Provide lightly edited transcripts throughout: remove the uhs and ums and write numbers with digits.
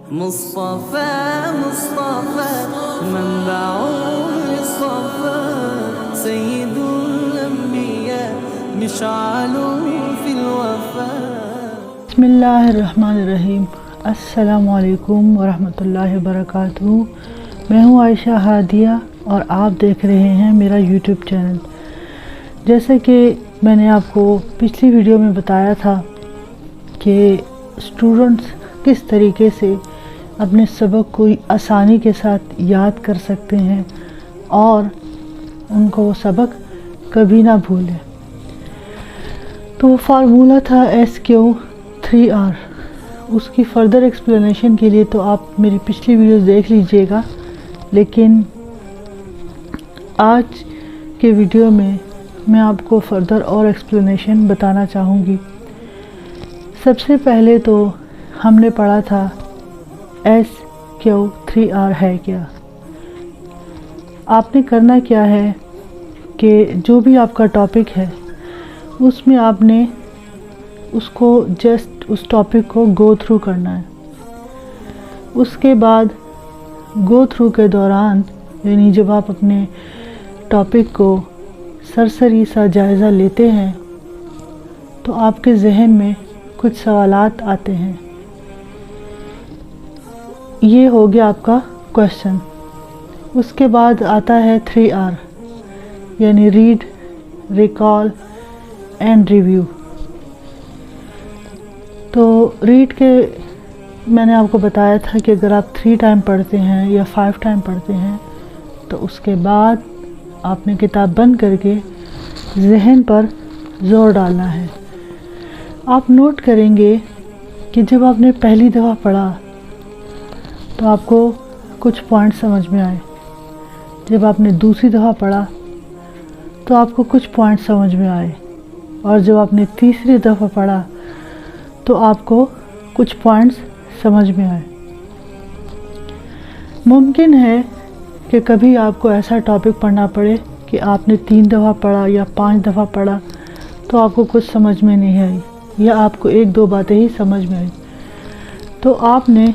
مصطفى مصطفى منبع الصفا سيد الأنبياء مشعل في الوفاء. بسم اللہ الرحمن الرحیم. السلام علیکم ورحمۃ اللہ وبرکاتہ. میں ہوں عائشہ ہادیہ اور آپ دیکھ رہے ہیں میرا یوٹیوب چینل. جیسے کہ میں نے آپ کو پچھلی ویڈیو میں بتایا تھا کہ اسٹوڈنٹس کس طریقے سے اپنے سبق کو آسانی کے ساتھ یاد کر سکتے ہیں اور ان کو وہ سبق کبھی نہ بھولیں. تو وہ فارمولہ تھا SQ3R. اس کی فردر ایکسپلینیشن کے لیے تو آپ میری پچھلی ویڈیوز دیکھ لیجئے گا، لیکن آج کے ویڈیو میں آپ کو فردر اور ایکسپلینیشن بتانا چاہوں گی. سب سے پہلے تو ہم نے پڑھا تھا SQ3R ہے کیا. آپ نے کرنا کیا ہے کہ جو بھی آپ کا ٹاپک ہے اس میں آپ نے اس کو جسٹ اس ٹاپک کو گو تھرو کرنا ہے. اس کے بعد گو تھرو کے دوران یعنی جب آپ اپنے ٹاپک کو سرسری سا جائزہ لیتے ہیں تو آپ کے ذہن میں کچھ سوالات آتے ہیں. یہ ہو گیا آپ کا کویشچن. اس کے بعد آتا ہے 3R یعنی ریڈ، ریکال اینڈ ریویو. تو ریڈ کے میں نے آپ کو بتایا تھا کہ اگر آپ 3 ٹائم پڑھتے ہیں یا 5 ٹائم پڑھتے ہیں تو اس کے بعد آپ نے کتاب بند کر کے ذہن پر زور ڈالنا ہے. آپ نوٹ کریں گے کہ جب آپ نے پہلی دفعہ پڑھا تو آپ کو کچھ پوائنٹ سمجھ میں آئے. جب آپ نے دوسری دفعہ پڑھا تو آپ کو کچھ پوائنٹ سمجھ میں آئے، اور جب آپ نے تیسری دفعہ پڑھا تو آپ کو کچھ پوائنٹس سمجھ میں آئے. ممکن ہے کہ کبھی آپ کو ایسا ٹاپک پڑھنا پڑے کہ آپ نے 3 دفعہ پڑھا یا 5 دفعہ پڑھا تو آپ کو کچھ سمجھ میں نہیں آئی، یا آپ کو 1-2 باتیں ہی سمجھ میں آئی. تو آپ نے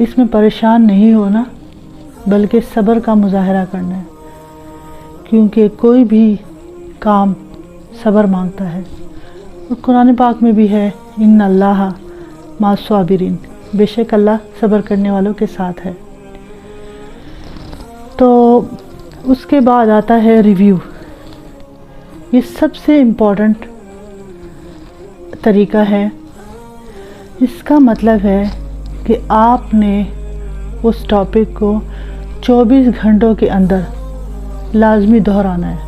اس میں پریشان نہیں ہونا بلکہ صبر کا مظاہرہ کرنا ہے، کیونکہ کوئی بھی کام صبر مانگتا ہے. اور قرآن پاک میں بھی ہے ان اللہ مع الصابرین، بے شک اللہ صبر کرنے والوں کے ساتھ ہے. تو اس کے بعد آتا ہے ریویو. یہ سب سے امپورٹنٹ طریقہ ہے. اس کا مطلب ہے کہ آپ نے اس ٹاپک کو 24 گھنٹوں کے اندر لازمی دہرانا ہے.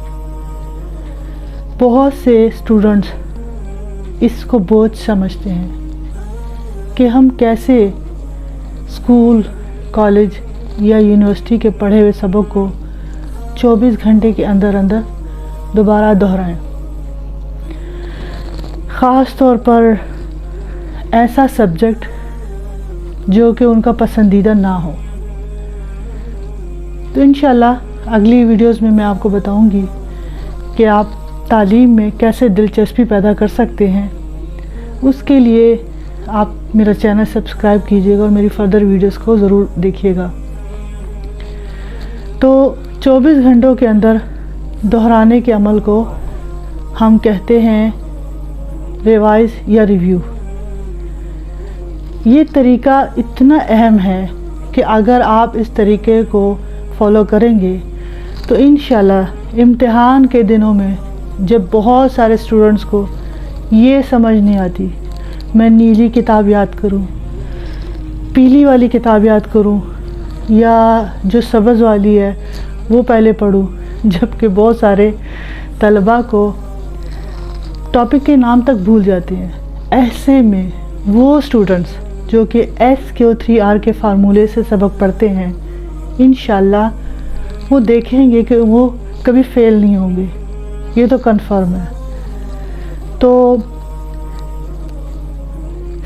بہت سے اسٹوڈنٹس اس کو بوجھ سمجھتے ہیں کہ ہم کیسے اسکول، کالج یا یونیورسٹی کے پڑھے ہوئے سبق کو 24 گھنٹے کے اندر دوبارہ دہرائیں. خاص طور پر ایسا سبجیکٹ جو کہ ان کا پسندیدہ نہ ہو. تو انشاءاللہ اگلی ویڈیوز میں آپ کو بتاؤں گی کہ آپ تعلیم میں کیسے دلچسپی پیدا کر سکتے ہیں. اس کے لیے آپ میرا چینل سبسکرائب کیجیے گا اور میری فردر ویڈیوز کو ضرور دیکھیے گا. تو 24 گھنٹوں کے اندر دہرانے کے عمل کو ہم کہتے ہیں ریوائز یا ریویو. یہ طریقہ اتنا اہم ہے کہ اگر آپ اس طریقے کو فالو کریں گے تو انشاءاللہ امتحان کے دنوں میں جب بہت سارے اسٹوڈنٹس کو یہ سمجھ نہیں آتی میں نیلی کتاب یاد کروں، پیلی والی کتاب یاد کروں، یا جو سبز والی ہے وہ پہلے پڑھوں، جبکہ بہت سارے طلباء کو ٹاپک کے نام تک بھول جاتے ہیں. ایسے میں وہ اسٹوڈنٹس جو کہ SQ3R کے فارمولے سے سبق پڑھتے ہیں انشاءاللہ وہ دیکھیں گے کہ وہ کبھی فیل نہیں ہوں گے. یہ تو کنفرم ہے. تو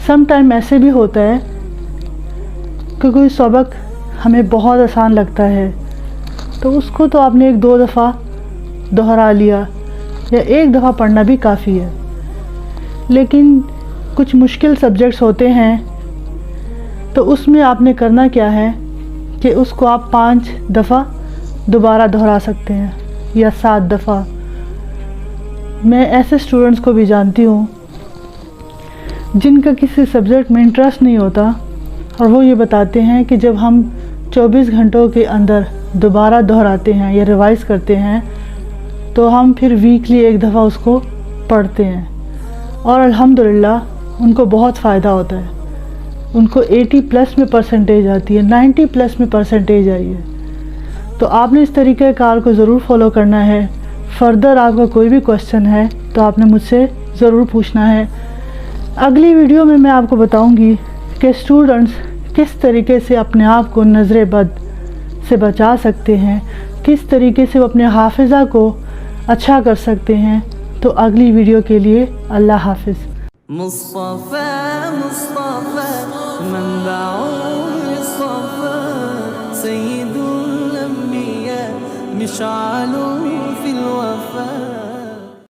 سم ٹائم ایسے بھی ہوتا ہے کہ کوئی سبق ہمیں بہت آسان لگتا ہے تو اس کو تو آپ نے 1-2 دفعہ دہرا لیا یا 1 دفعہ پڑھنا بھی کافی ہے. لیکن کچھ مشکل سبجیکٹس ہوتے ہیں تو اس میں آپ نے کرنا کیا ہے کہ اس کو آپ 5 دفعہ دوبارہ دہرا سکتے ہیں یا 7 دفعہ۔ میں ایسے اسٹوڈنٹس کو بھی جانتی ہوں جن کا کسی سبجیکٹ میں انٹرسٹ نہیں ہوتا، اور وہ یہ بتاتے ہیں کہ جب ہم 24 گھنٹوں کے اندر دوبارہ دہراتے ہیں یا ریوائز کرتے ہیں تو ہم پھر ویکلی ایک دفعہ اس کو پڑھتے ہیں، اور الحمدللہ ان کو بہت فائدہ ہوتا ہے۔ ان کو 80+ میں پرسنٹیج آتی ہے، 90+ میں پرسنٹیج آئی ہے۔ تو آپ نے اس طریقہ کار کو ضرور فالو کرنا ہے۔ فردر آپ کا کوئی بھی کوشچن ہے تو آپ نے مجھ سے ضرور پوچھنا ہے۔ اگلی ویڈیو میں آپ کو بتاؤں گی کہ اسٹوڈنٹس کس طریقے سے اپنے آپ کو نظر بد سے بچا سکتے ہیں، کس طریقے سے وہ اپنے حافظہ کو اچھا کر سکتے ہیں۔ تو اگلی ویڈیو کے لیے اللہ حافظ۔ مصطفى منبع الصفا سيد الأنبياء مشعل في الوفاء